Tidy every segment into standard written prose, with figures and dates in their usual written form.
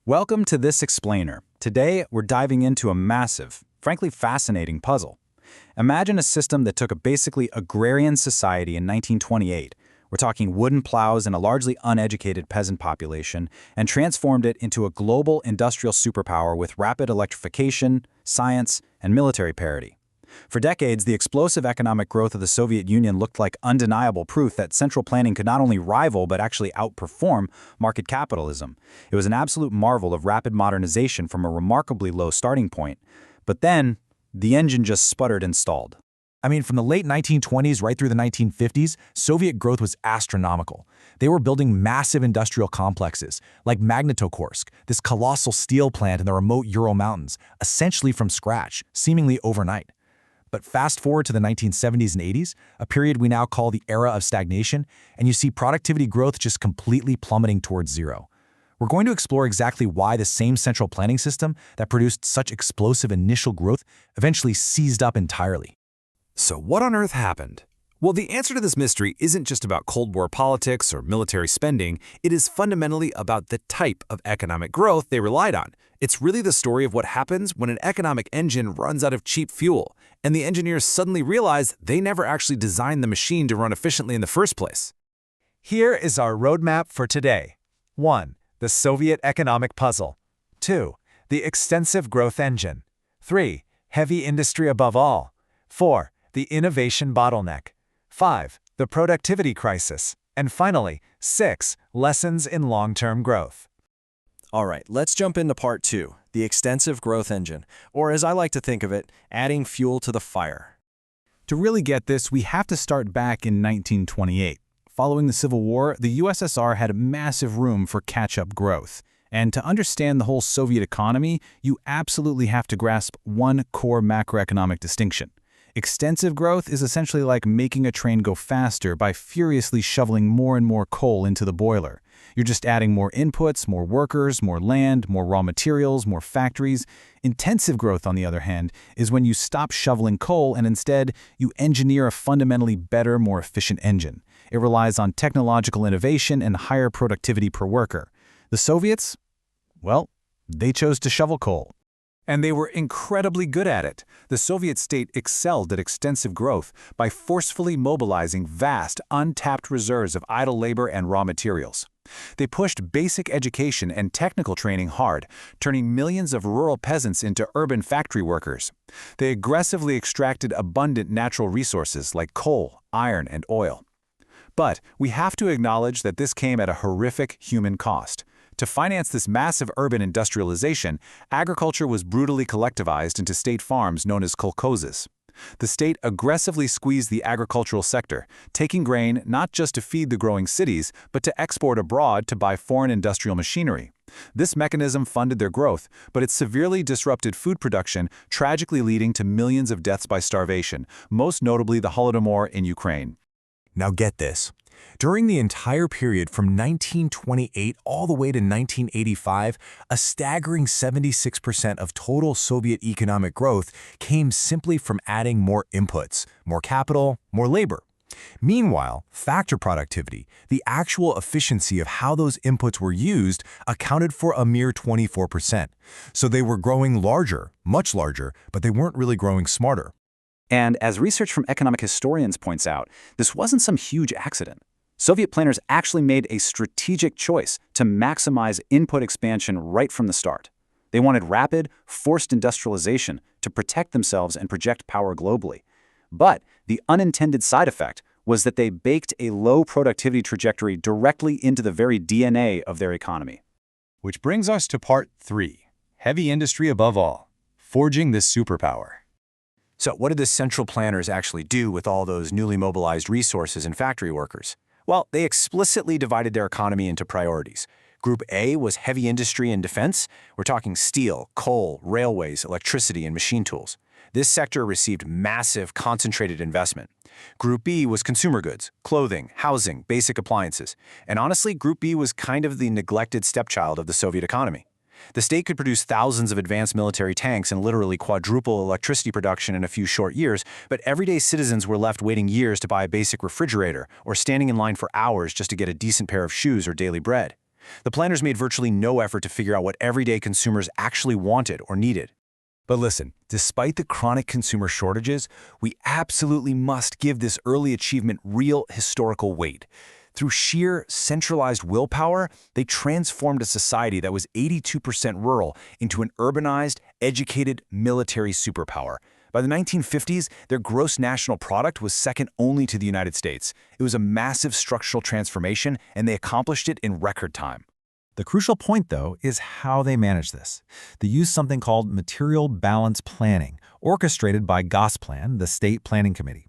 Welcome to This Explainer. Today, we're diving into a massive, frankly fascinating puzzle. Imagine a system that took a basically agrarian society in 1928. We're talking wooden plows and a largely uneducated peasant population, and transformed it into a global industrial superpower with rapid electrification, science, and military parity. For decades, the explosive economic growth of the Soviet Union looked like undeniable proof that central planning could not only rival but actually outperform market capitalism. It was an absolute marvel of rapid modernization from a remarkably low starting point. But then, the engine just sputtered and stalled. From the late 1920s right through the 1950s, Soviet growth was astronomical. They were building massive industrial complexes, like Magnitokorsk, this colossal steel plant in the remote Ural Mountains, essentially from scratch, seemingly overnight. But fast forward to the 1970s and 80s, a period we now call the era of stagnation, and you see productivity growth just completely plummeting towards zero. We're going to explore exactly why the same central planning system that produced such explosive initial growth eventually seized up entirely. So what on earth happened? Well, the answer to this mystery isn't just about Cold War politics or military spending. It is fundamentally about the type of economic growth they relied on. It's really the story of what happens when an economic engine runs out of cheap fuel, and the engineers suddenly realize they never actually designed the machine to run efficiently in the first place. Here is our roadmap for today. 1. The Soviet economic puzzle. 2. The extensive growth engine. 3. Heavy industry above all. 4. The innovation bottleneck. 5. The productivity crisis. And finally, 6. Lessons in long-term growth. All right, let's jump into part 2, the extensive growth engine, or as I like to think of it, adding fuel to the fire. To really get this, we have to start back in 1928. Following the Civil War, the USSR had massive room for catch-up growth. And to understand the whole Soviet economy, you absolutely have to grasp one core macroeconomic distinction. Extensive growth is essentially like making a train go faster by furiously shoveling more and more coal into the boiler. You're just adding more inputs, more workers, more land, more raw materials, more factories. Intensive growth, on the other hand, is when you stop shoveling coal and instead you engineer a fundamentally better, more efficient engine. It relies on technological innovation and higher productivity per worker. The Soviets? Well, they chose to shovel coal. And they were incredibly good at it. The Soviet state excelled at extensive growth by forcefully mobilizing vast, untapped reserves of idle labor and raw materials. They pushed basic education and technical training hard, turning millions of rural peasants into urban factory workers. They aggressively extracted abundant natural resources like coal, iron, and oil. But we have to acknowledge that this came at a horrific human cost. To finance this massive urban industrialization, agriculture was brutally collectivized into state farms known as kolkhozes. The state aggressively squeezed the agricultural sector, taking grain not just to feed the growing cities, but to export abroad to buy foreign industrial machinery. This mechanism funded their growth, but it severely disrupted food production, tragically leading to millions of deaths by starvation, most notably the Holodomor in Ukraine. Now get this. During the entire period from 1928 all the way to 1985, a staggering 76% of total Soviet economic growth came simply from adding more inputs, more capital, more labor. Meanwhile, factor productivity, the actual efficiency of how those inputs were used, accounted for a mere 24%. So they were growing larger, much larger, but they weren't really growing smarter. And as research from economic historians points out, this wasn't some huge accident. Soviet planners actually made a strategic choice to maximize input expansion right from the start. They wanted rapid, forced industrialization to protect themselves and project power globally. But the unintended side effect was that they baked a low productivity trajectory directly into the very DNA of their economy. Which brings us to part 3, heavy industry above all, forging this superpower. So what did the central planners actually do with all those newly mobilized resources and factory workers? Well, they explicitly divided their economy into priorities. Group A was heavy industry and defense. We're talking steel, coal, railways, electricity, and machine tools. This sector received massive, concentrated investment. Group B was consumer goods, clothing, housing, basic appliances. And honestly, Group B was kind of the neglected stepchild of the Soviet economy. The state could produce thousands of advanced military tanks and literally quadruple electricity production in a few short years, but everyday citizens were left waiting years to buy a basic refrigerator or standing in line for hours just to get a decent pair of shoes or daily bread. The planners made virtually no effort to figure out what everyday consumers actually wanted or needed. But listen, despite the chronic consumer shortages, we absolutely must give this early achievement real historical weight. Through sheer centralized willpower, they transformed a society that was 82% rural into an urbanized, educated military superpower. By the 1950s, their gross national product was second only to the United States. It was a massive structural transformation, and they accomplished it in record time. The crucial point, though, is how they manage this. They use something called material balance planning, orchestrated by Gosplan, the state planning committee.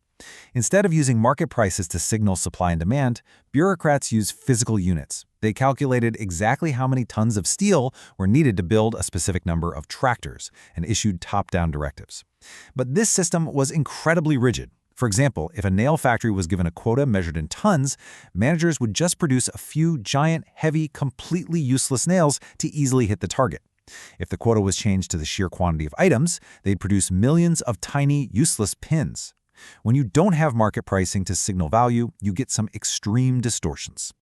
Instead of using market prices to signal supply and demand, bureaucrats use physical units. They calculated exactly how many tons of steel were needed to build a specific number of tractors and issued top-down directives. But this system was incredibly rigid. For example, if a nail factory was given a quota measured in tons, managers would just produce a few giant, heavy, completely useless nails to easily hit the target. If the quota was changed to the sheer quantity of items, they'd produce millions of tiny, useless pins. When you don't have market pricing to signal value, you get some extreme distortions.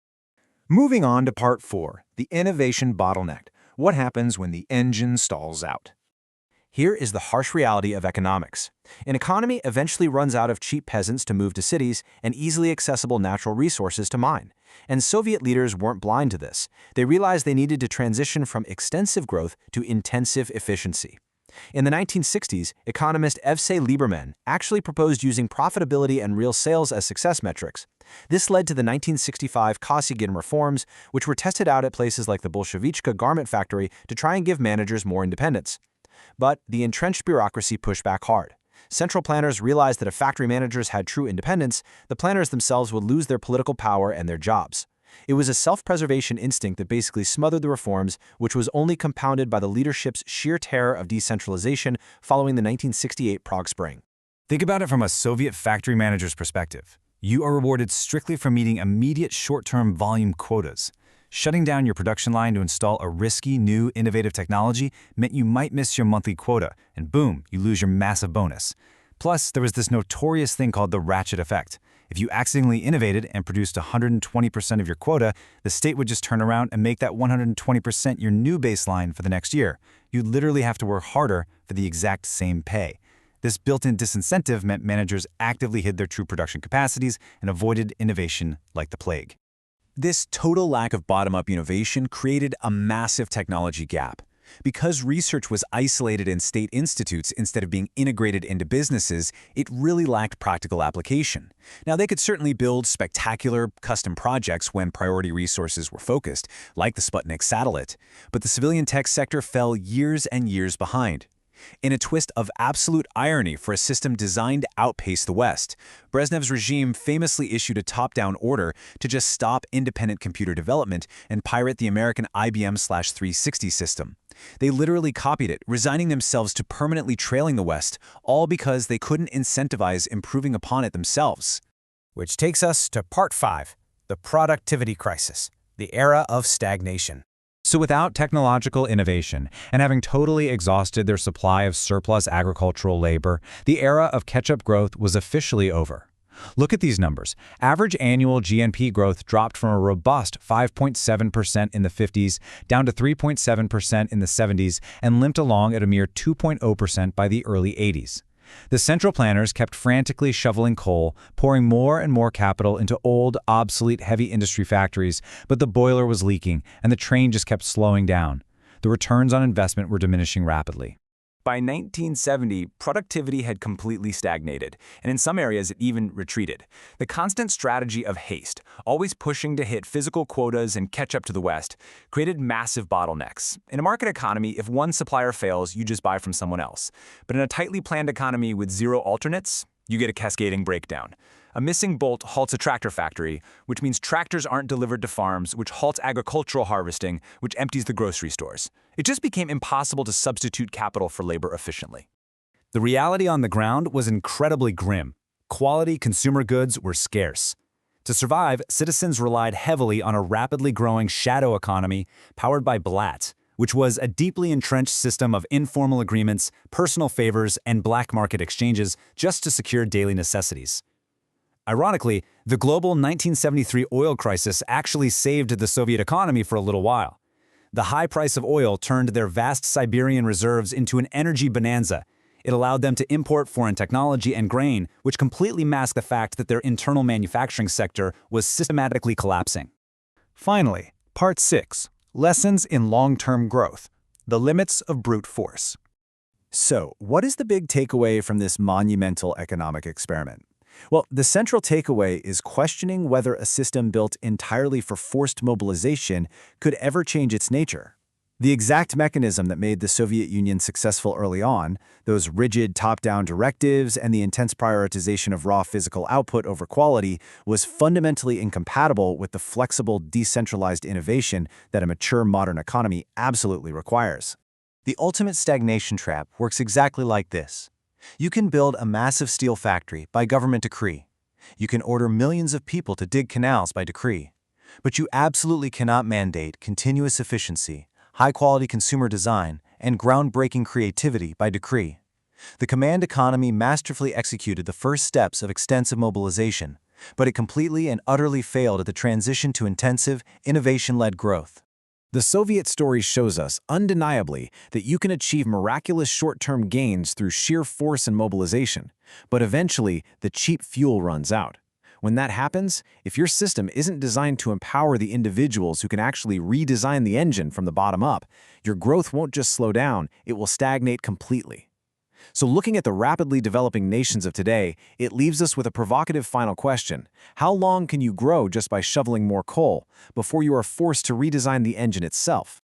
Moving on to Part 4, the innovation bottleneck. What happens when the engine stalls out? Here is the harsh reality of economics. An economy eventually runs out of cheap peasants to move to cities and easily accessible natural resources to mine. And Soviet leaders weren't blind to this. They realized they needed to transition from extensive growth to intensive efficiency. In the 1960s, economist Evsey Lieberman actually proposed using profitability and real sales as success metrics. This led to the 1965 Kosygin reforms, which were tested out at places like the Bolshevichka garment factory to try and give managers more independence. But the entrenched bureaucracy pushed back hard. Central planners realized that if factory managers had true independence, the planners themselves would lose their political power and their jobs. It was a self-preservation instinct that basically smothered the reforms, which was only compounded by the leadership's sheer terror of decentralization following the 1968 Prague Spring. Think about it from a Soviet factory manager's perspective. You are rewarded strictly for meeting immediate short-term volume quotas. Shutting down your production line to install a risky, new, innovative technology meant you might miss your monthly quota, and boom, you lose your massive bonus. Plus, there was this notorious thing called the ratchet effect. If you accidentally innovated and produced 120% of your quota, the state would just turn around and make that 120% your new baseline for the next year. You'd literally have to work harder for the exact same pay. This built-in disincentive meant managers actively hid their true production capacities and avoided innovation like the plague. This total lack of bottom-up innovation created a massive technology gap. Because research was isolated in state institutes instead of being integrated into businesses, it really lacked practical application. Now, they could certainly build spectacular, custom projects when priority resources were focused, like the Sputnik satellite, but the civilian tech sector fell years and years behind. In a twist of absolute irony for a system designed to outpace the West, Brezhnev's regime famously issued a top-down order to just stop independent computer development and pirate the American IBM/360 system. They literally copied it, resigning themselves to permanently trailing the West, all because they couldn't incentivize improving upon it themselves. Which takes us to Part 5, the productivity crisis, the era of stagnation. So without technological innovation and having totally exhausted their supply of surplus agricultural labor, the era of catch-up growth was officially over. Look at these numbers. Average annual GNP growth dropped from a robust 5.7% in the 50s down to 3.7% in the 70s and limped along at a mere 2.0% by the early 80s. The central planners kept frantically shoveling coal, pouring more and more capital into old, obsolete heavy industry factories, but the boiler was leaking and the train just kept slowing down. The returns on investment were diminishing rapidly. By 1970, productivity had completely stagnated, and in some areas it even retreated. The constant strategy of haste, always pushing to hit physical quotas and catch up to the West, created massive bottlenecks. In a market economy, if one supplier fails, you just buy from someone else. But in a tightly planned economy with zero alternates, you get a cascading breakdown. A missing bolt halts a tractor factory, which means tractors aren't delivered to farms, which halts agricultural harvesting, which empties the grocery stores. It just became impossible to substitute capital for labor efficiently. The reality on the ground was incredibly grim. Quality consumer goods were scarce. To survive, citizens relied heavily on a rapidly growing shadow economy powered by Blatt, which was a deeply entrenched system of informal agreements, personal favors, and black market exchanges just to secure daily necessities. Ironically, The global 1973 oil crisis actually saved the Soviet economy for a little while. The high price of oil turned their vast Siberian reserves into an energy bonanza. It allowed them to import foreign technology and grain, which completely masked the fact that their internal manufacturing sector was systematically collapsing. Finally, Part 6, Lessons in Long-Term Growth, the Limits of Brute Force. So, what is the big takeaway from this monumental economic experiment? Well, the central takeaway is questioning whether a system built entirely for forced mobilization could ever change its nature. The exact mechanism that made the Soviet Union successful early on, those rigid top-down directives and the intense prioritization of raw physical output over quality, was fundamentally incompatible with the flexible, decentralized innovation that a mature modern economy absolutely requires. The ultimate stagnation trap works exactly like this. You can build a massive steel factory by government decree. You can order millions of people to dig canals by decree. But you absolutely cannot mandate continuous efficiency, high-quality consumer design, and groundbreaking creativity by decree. The command economy masterfully executed the first steps of extensive mobilization, but it completely and utterly failed at the transition to intensive, innovation-led growth. The Soviet story shows us, undeniably, that you can achieve miraculous short-term gains through sheer force and mobilization, but eventually the cheap fuel runs out. When that happens, if your system isn't designed to empower the individuals who can actually redesign the engine from the bottom up, your growth won't just slow down, it will stagnate completely. So looking at the rapidly developing nations of today, it leaves us with a provocative final question. How long can you grow just by shoveling more coal before you are forced to redesign the engine itself?